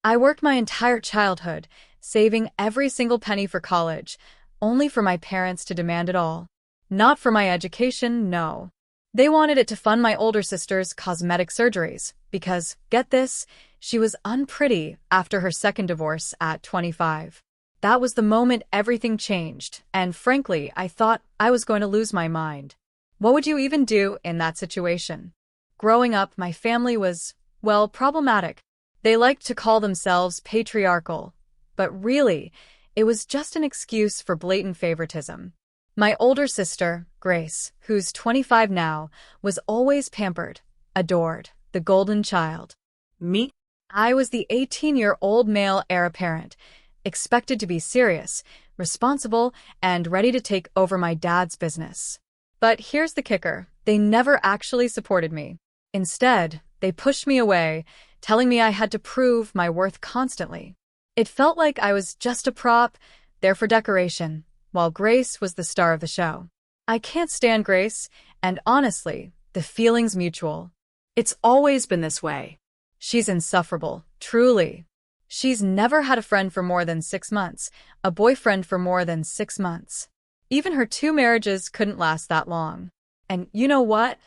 I worked my entire childhood, saving every single penny for college, only for my parents to demand it all. Not for my education, no. They wanted it to fund my older sister's cosmetic surgeries, because, get this, she was unpretty after her second divorce at 25. That was the moment everything changed, and frankly, I thought I was going to lose my mind. What would you even do in that situation? Growing up, my family was, well, problematic. They liked to call themselves patriarchal, but really, it was just an excuse for blatant favoritism. My older sister, Grace, who's 25 now, was always pampered, adored, the golden child. Me? I was the 18-year-old male heir apparent, expected to be serious, responsible, and ready to take over my dad's business. But here's the kicker, they never actually supported me. Instead, they pushed me away, telling me I had to prove my worth constantly. It felt like I was just a prop, there for decoration, while Grace was the star of the show. I can't stand Grace, and honestly, the feeling's mutual. It's always been this way. She's insufferable, truly. She's never had a friend for more than 6 months, a boyfriend for more than 6 months. Even her 2 marriages couldn't last that long. And you know what?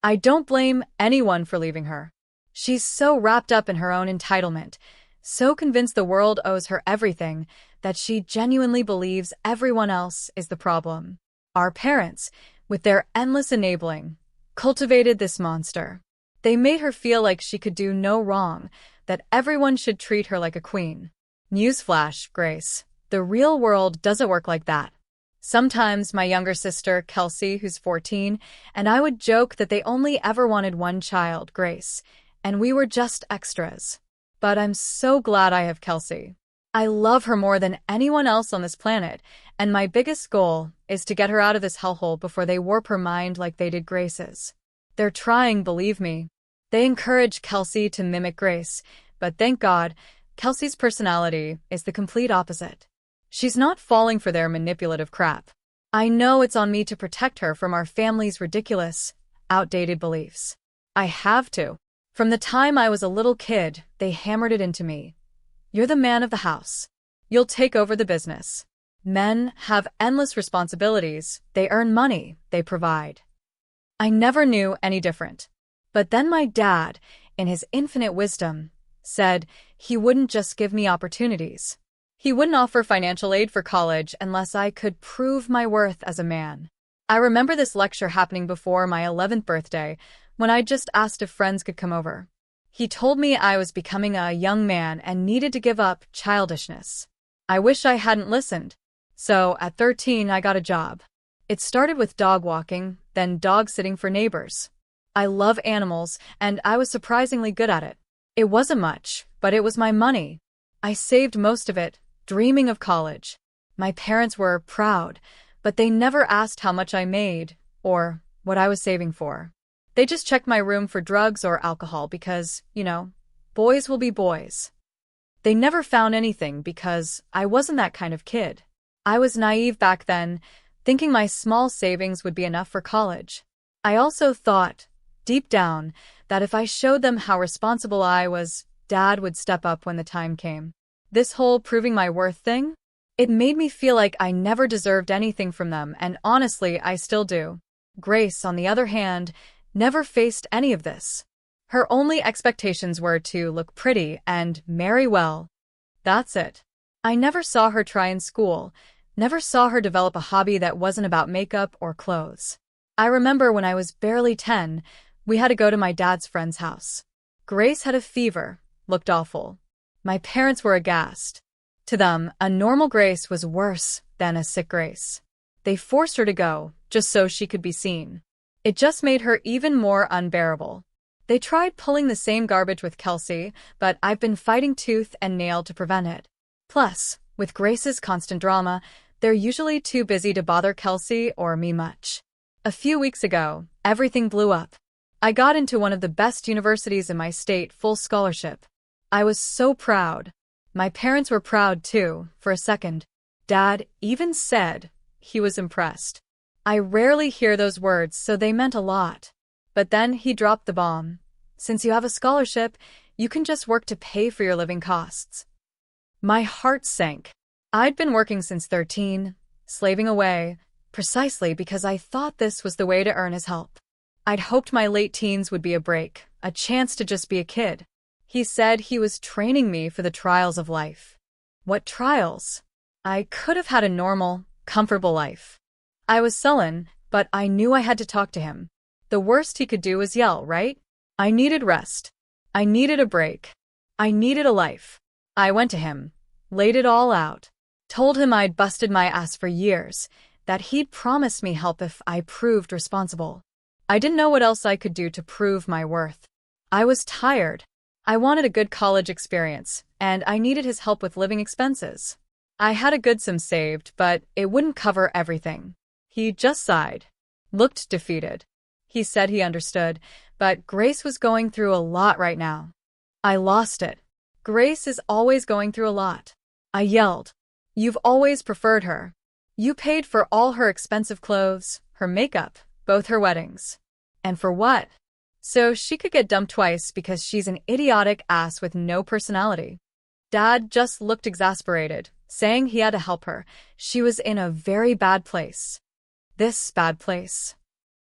I don't blame anyone for leaving her. She's so wrapped up in her own entitlement, so convinced the world owes her everything, that she genuinely believes everyone else is the problem. Our parents, with their endless enabling, cultivated this monster. They made her feel like she could do no wrong, that everyone should treat her like a queen. Newsflash, Grace, the real world doesn't work like that. Sometimes my younger sister, Kelsey, who's 14, and I would joke that they only ever wanted one child, Grace, and we were just extras. But I'm so glad I have Kelsey. I love her more than anyone else on this planet, and my biggest goal is to get her out of this hellhole before they warp her mind like they did Grace's. They're trying, believe me. They encourage Kelsey to mimic Grace, but thank God, Kelsey's personality is the complete opposite. She's not falling for their manipulative crap. I know it's on me to protect her from our family's ridiculous, outdated beliefs. I have to. From the time I was a little kid, they hammered it into me. You're the man of the house. You'll take over the business. Men have endless responsibilities. They earn money. They provide. I never knew any different. But then my dad, in his infinite wisdom, said he wouldn't just give me opportunities. He wouldn't offer financial aid for college unless I could prove my worth as a man. I remember this lecture happening before my 11th birthday, when I just asked if friends could come over. He told me I was becoming a young man and needed to give up childishness. I wish I hadn't listened. So, at 13, I got a job. It started with dog walking, then dog sitting for neighbors. I love animals, and I was surprisingly good at it. It wasn't much, but it was my money. I saved most of it, dreaming of college. My parents were proud, but they never asked how much I made, or what I was saving for. They just checked my room for drugs or alcohol because, boys will be boys. They never found anything because I wasn't that kind of kid. I was naive back then, thinking my small savings would be enough for college. I also thought, deep down, that if I showed them how responsible I was, Dad would step up when the time came. This whole proving my worth thing? It made me feel like I never deserved anything from them, and honestly, I still do. Grace, on the other hand, never faced any of this. Her only expectations were to look pretty and marry well. That's it. I never saw her try in school, never saw her develop a hobby that wasn't about makeup or clothes. I remember when I was barely 10, we had to go to my dad's friend's house. Grace had a fever, looked awful. My parents were aghast. To them, a normal Grace was worse than a sick Grace. They forced her to go, just so she could be seen. It just made her even more unbearable. They tried pulling the same garbage with Kelsey, but I've been fighting tooth and nail to prevent it. Plus, with Grace's constant drama, they're usually too busy to bother Kelsey or me much. A few weeks ago, everything blew up. I got into one of the best universities in my state, full scholarship. I was so proud. My parents were proud too, for a second. Dad even said he was impressed. I rarely hear those words, so they meant a lot. But then he dropped the bomb. Since you have a scholarship, You can just work to pay for your living costs. My heart sank. I'd been working since 13, slaving away, precisely because I thought this was the way to earn his help. I'd hoped my late teens would be a break, a chance to just be a kid. He said he was training me for the trials of life. What trials? I could have had a normal, comfortable life. I was sullen, but I knew I had to talk to him. The worst he could do was yell, right? I needed rest. I needed a break. I needed a life. I went to him, laid it all out, told him I'd busted my ass for years, that he'd promised me help if I proved responsible. I didn't know what else I could do to prove my worth. I was tired. I wanted a good college experience, and I needed his help with living expenses. I had a good sum saved, but it wouldn't cover everything. He just sighed, looked defeated. He said he understood, but Grace was going through a lot right now. I lost it. Grace is always going through a lot. I yelled. You've always preferred her. You paid for all her expensive clothes, her makeup, both her weddings. And for what? So she could get dumped twice because she's an idiotic ass with no personality. Dad just looked exasperated, saying he had to help her. She was in a very bad place. This bad place.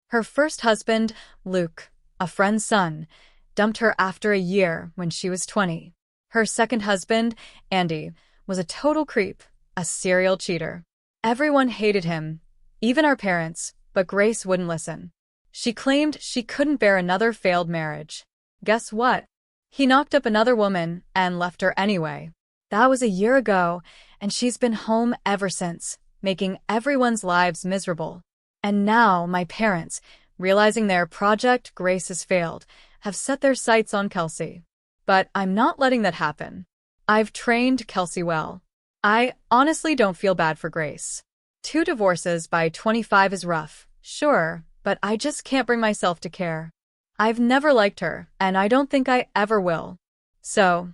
Her first husband, Luke, a friend's son, dumped her after a year when she was 20. Her second husband, Andy, was a total creep, a serial cheater. Everyone hated him, even our parents, but Grace wouldn't listen. She claimed she couldn't bear another failed marriage. Guess what? He knocked up another woman and left her anyway. That was a year ago, and she's been home ever since, making everyone's lives miserable. And now my parents, realizing their project Grace has failed, have set their sights on Kelsey. But I'm not letting that happen. I've trained Kelsey well. I honestly don't feel bad for Grace. 2 divorces by 25 is rough, sure, but I just can't bring myself to care. I've never liked her, and I don't think I ever will. So,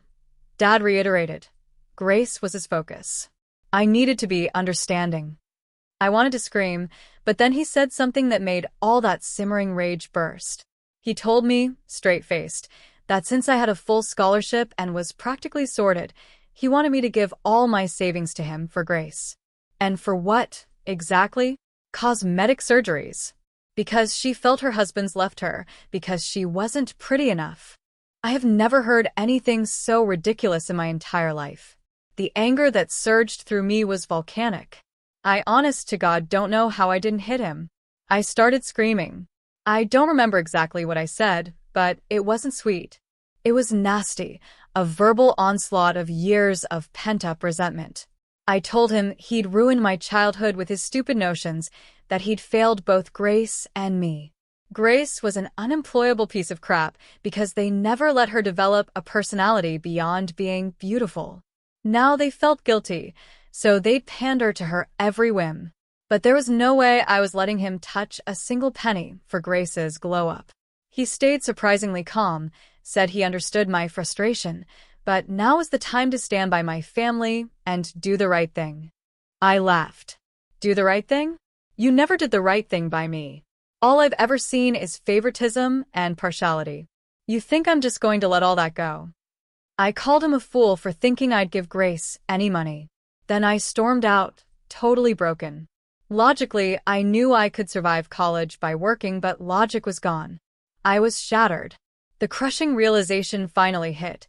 Dad reiterated. Grace was his focus. I needed to be understanding. I wanted to scream, but then he said something that made all that simmering rage burst. He told me, straight-faced, that since I had a full scholarship and was practically sorted, he wanted me to give all my savings to him for Grace. And for what, exactly? Cosmetic surgeries. Because she felt her husband's left her, because she wasn't pretty enough. I have never heard anything so ridiculous in my entire life. The anger that surged through me was volcanic. I honest to God don't know how I didn't hit him. I started screaming. I don't remember exactly what I said, but it wasn't sweet. It was nasty, a verbal onslaught of years of pent-up resentment. I told him he'd ruined my childhood with his stupid notions, that he'd failed both Grace and me. Grace was an unemployable piece of crap because they never let her develop a personality beyond being beautiful. Now they felt guilty, so they'd pander to her every whim. But there was no way I was letting him touch a single penny for Grace's glow-up. He stayed surprisingly calm, said he understood my frustration, but now was the time to stand by my family and do the right thing. I laughed. Do the right thing? You never did the right thing by me. All I've ever seen is favoritism and partiality. You think I'm just going to let all that go? I called him a fool for thinking I'd give Grace any money. Then I stormed out, totally broken. Logically, I knew I could survive college by working, but logic was gone. I was shattered. The crushing realization finally hit.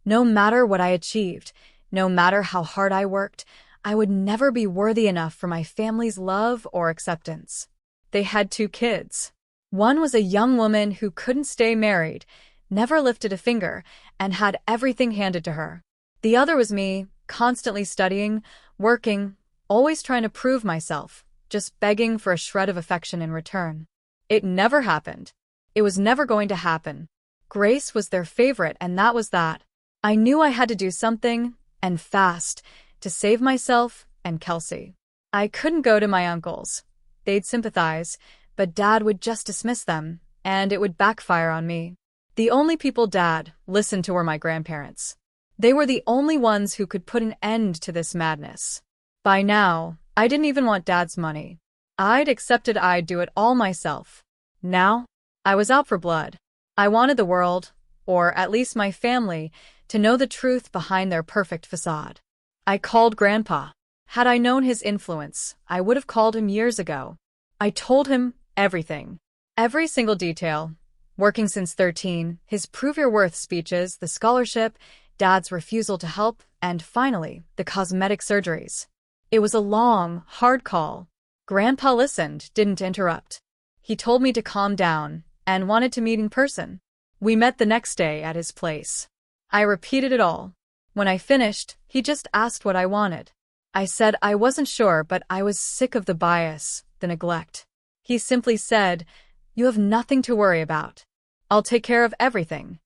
No matter what I achieved, no matter how hard I worked, I would never be worthy enough for my family's love or acceptance. They had 2 kids. One was a young woman who couldn't stay married, never lifted a finger, and had everything handed to her. The other was me, constantly studying, working, always trying to prove myself, just begging for a shred of affection in return. It never happened. It was never going to happen. Grace was their favorite, and that was that. I knew I had to do something, and fast, to save myself and Kelsey. I couldn't go to my uncles. They'd sympathize, but Dad would just dismiss them, and it would backfire on me. The only people Dad listened to were my grandparents. They were the only ones who could put an end to this madness. By now, I didn't even want Dad's money. I'd accepted I'd do it all myself. Now, I was out for blood. I wanted the world, or at least my family, to know the truth behind their perfect facade. I called Grandpa. Had I known his influence, I would have called him years ago. I told him everything. Every single detail. Working since 13, his prove your worth speeches, the scholarship, Dad's refusal to help, and finally, the cosmetic surgeries. It was a long, hard call. Grandpa listened, didn't interrupt. He told me to calm down and wanted to meet in person. We met the next day at his place. I repeated it all. When I finished, he just asked what I wanted. I said I wasn't sure, but I was sick of the bias, the neglect. He simply said, "You have nothing to worry about. I'll take care of everything."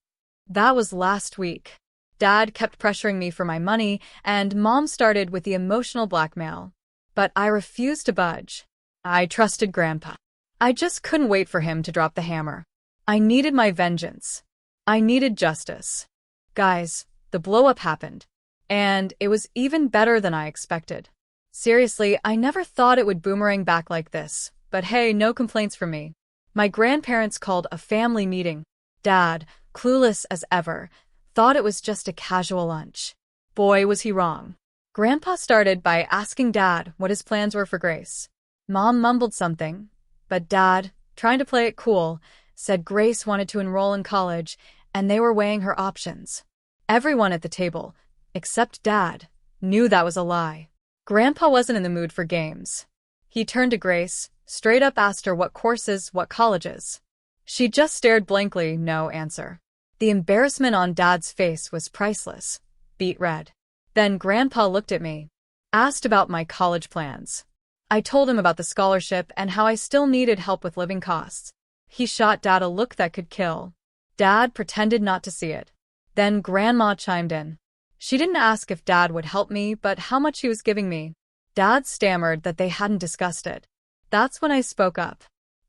That was last week. Dad kept pressuring me for my money, and Mom started with the emotional blackmail. But I refused to budge. I trusted Grandpa. I just couldn't wait for him to drop the hammer. I needed my vengeance. I needed justice. Guys, the blow-up happened. And it was even better than I expected. Seriously, I never thought it would boomerang back like this. But hey, no complaints from me. My grandparents called a family meeting. Dad, clueless as ever, thought it was just a casual lunch. Boy, was he wrong. Grandpa started by asking Dad what his plans were for Grace. Mom mumbled something, but Dad, trying to play it cool, said Grace wanted to enroll in college and they were weighing her options. Everyone at the table, except Dad, knew that was a lie. Grandpa wasn't in the mood for games. He turned to Grace, straight up asked her what courses, what colleges. She just stared blankly, no answer. The embarrassment on Dad's face was priceless, beet red. Then Grandpa looked at me, asked about my college plans. I told him about the scholarship and how I still needed help with living costs. He shot Dad a look that could kill. Dad pretended not to see it. Then Grandma chimed in. She didn't ask if Dad would help me, but how much he was giving me. Dad stammered that they hadn't discussed it. That's when I spoke up.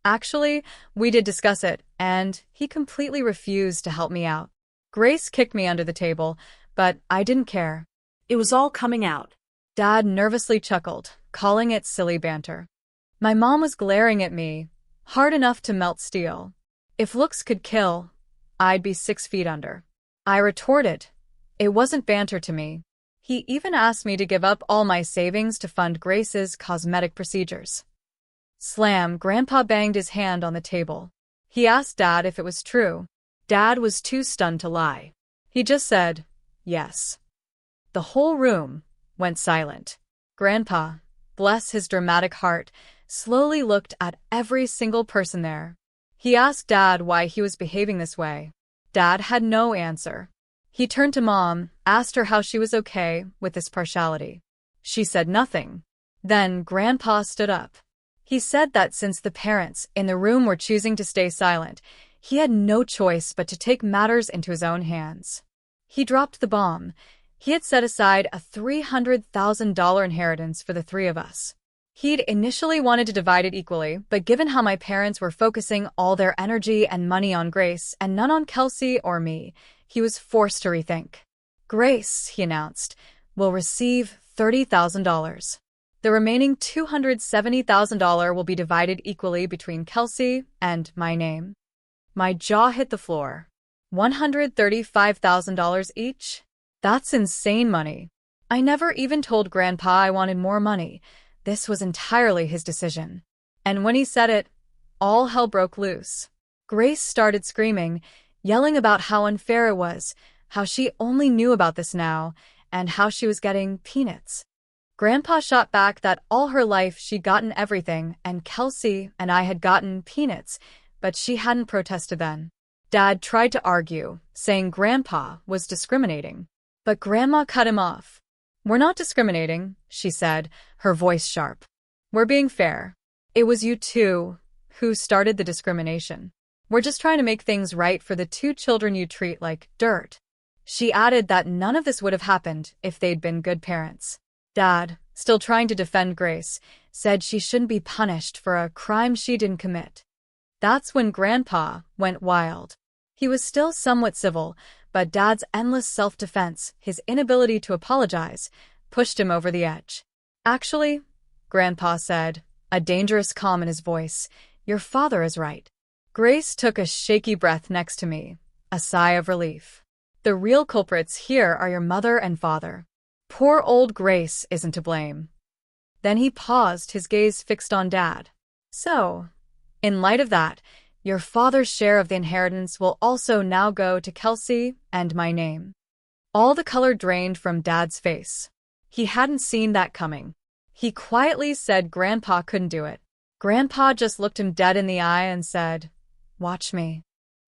Actually, we did discuss it, and he completely refused to help me out. Grace kicked me under the table, but I didn't care. It was all coming out. Dad nervously chuckled, calling it silly banter. My mom was glaring at me, hard enough to melt steel. If looks could kill, I'd be 6 feet under. I retorted. It wasn't banter to me. He even asked me to give up all my savings to fund Grace's cosmetic procedures. Slam, Grandpa banged his hand on the table. He asked Dad if it was true. Dad was too stunned to lie. He just said, yes. The whole room went silent. Grandpa, bless his dramatic heart, slowly looked at every single person there. He asked Dad why he was behaving this way. Dad had no answer. He turned to Mom, asked her how she was okay with this partiality. She said nothing. Then Grandpa stood up. He said that since the parents in the room were choosing to stay silent, he had no choice but to take matters into his own hands. He dropped the bomb. He had set aside a $300,000 inheritance for the 3 of us. He'd initially wanted to divide it equally, but given how my parents were focusing all their energy and money on Grace and none on Kelsey or me, he was forced to rethink. Grace, he announced, will receive $30,000. The remaining $270,000 will be divided equally between Kelsey and my name. My jaw hit the floor. $135,000 each? That's insane money. I never even told Grandpa I wanted more money. This was entirely his decision. And when he said it, all hell broke loose. Grace started screaming, yelling about how unfair it was, how she only knew about this now, and how she was getting peanuts. Grandpa shot back that all her life she'd gotten everything, and Kelsey and I had gotten peanuts, but she hadn't protested then. Dad tried to argue, saying Grandpa was discriminating. But Grandma cut him off. We're not discriminating, she said, her voice sharp. We're being fair. It was you two who started the discrimination. We're just trying to make things right for the 2 children you treat like dirt. She added that none of this would have happened if they'd been good parents. Dad, still trying to defend Grace, said she shouldn't be punished for a crime she didn't commit. That's when Grandpa went wild. He was still somewhat civil, but Dad's endless self-defense, his inability to apologize, pushed him over the edge. Actually, Grandpa said, a dangerous calm in his voice, your father is right. Grace took a shaky breath next to me. A sigh of relief. The real culprits here are your mother and father. Poor old Grace isn't to blame. Then he paused, his gaze fixed on Dad. So, in light of that, your father's share of the inheritance will also now go to Kelsey and my name. All the color drained from Dad's face. He hadn't seen that coming. He quietly said Grandpa couldn't do it. Grandpa just looked him dead in the eye and said, "Watch me."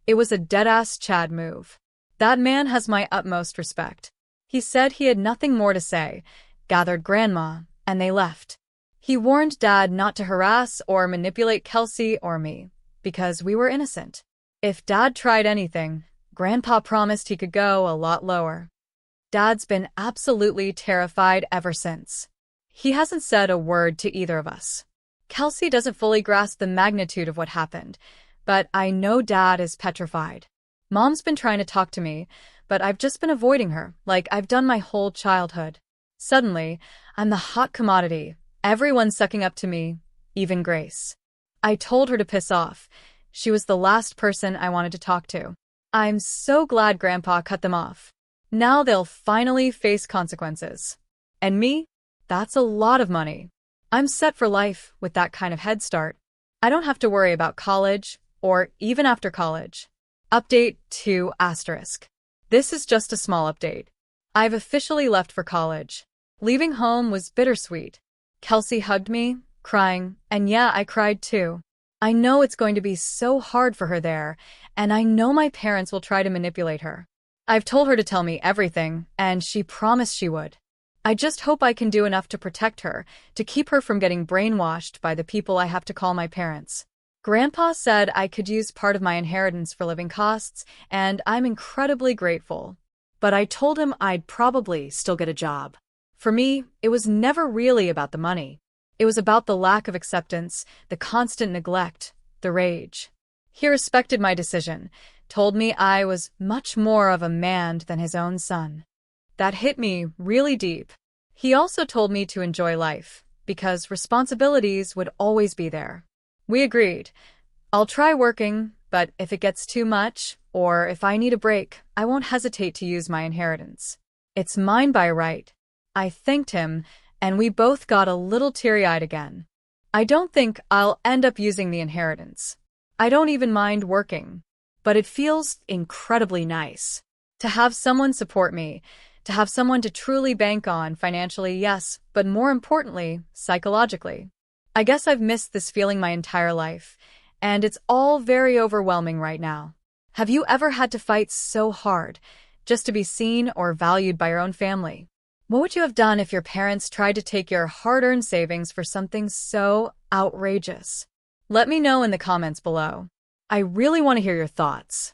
It was a dead-ass Chad move. That man has my utmost respect. He said he had nothing more to say, gathered Grandma, and they left. He warned Dad not to harass or manipulate Kelsey or me, because we were innocent. If Dad tried anything, Grandpa promised he could go a lot lower. Dad's been absolutely terrified ever since. He hasn't said a word to either of us. Kelsey doesn't fully grasp the magnitude of what happened, but I know Dad is petrified. Mom's been trying to talk to me, but I've just been avoiding her, like I've done my whole childhood. Suddenly, I'm the hot commodity. Everyone's sucking up to me, even Grace. I told her to piss off. She was the last person I wanted to talk to. I'm so glad Grandpa cut them off. Now they'll finally face consequences. And me? That's a lot of money. I'm set for life with that kind of head start. I don't have to worry about college, or even after college. Update 2 asterisk. This is just a small update. I've officially left for college. Leaving home was bittersweet. Kelsey hugged me, crying, and yeah, I cried too. I know it's going to be so hard for her there, and I know my parents will try to manipulate her. I've told her to tell me everything, and she promised she would. I just hope I can do enough to protect her, to keep her from getting brainwashed by the people I have to call my parents. Grandpa said I could use part of my inheritance for living costs, and I'm incredibly grateful. But I told him I'd probably still get a job. For me, it was never really about the money. It was about the lack of acceptance, the constant neglect, the rage. He respected my decision, told me I was much more of a man than his own son. That hit me really deep. He also told me to enjoy life, because responsibilities would always be there. We agreed. I'll try working, but if it gets too much, or if I need a break, I won't hesitate to use my inheritance. It's mine by right. I thanked him, and we both got a little teary-eyed again. I don't think I'll end up using the inheritance. I don't even mind working, but it feels incredibly nice to have someone support me, to have someone to truly bank on financially, yes, but more importantly, psychologically. I guess I've missed this feeling my entire life, and it's all very overwhelming right now. Have you ever had to fight so hard just to be seen or valued by your own family? What would you have done if your parents tried to take your hard-earned savings for something so outrageous? Let me know in the comments below. I really want to hear your thoughts.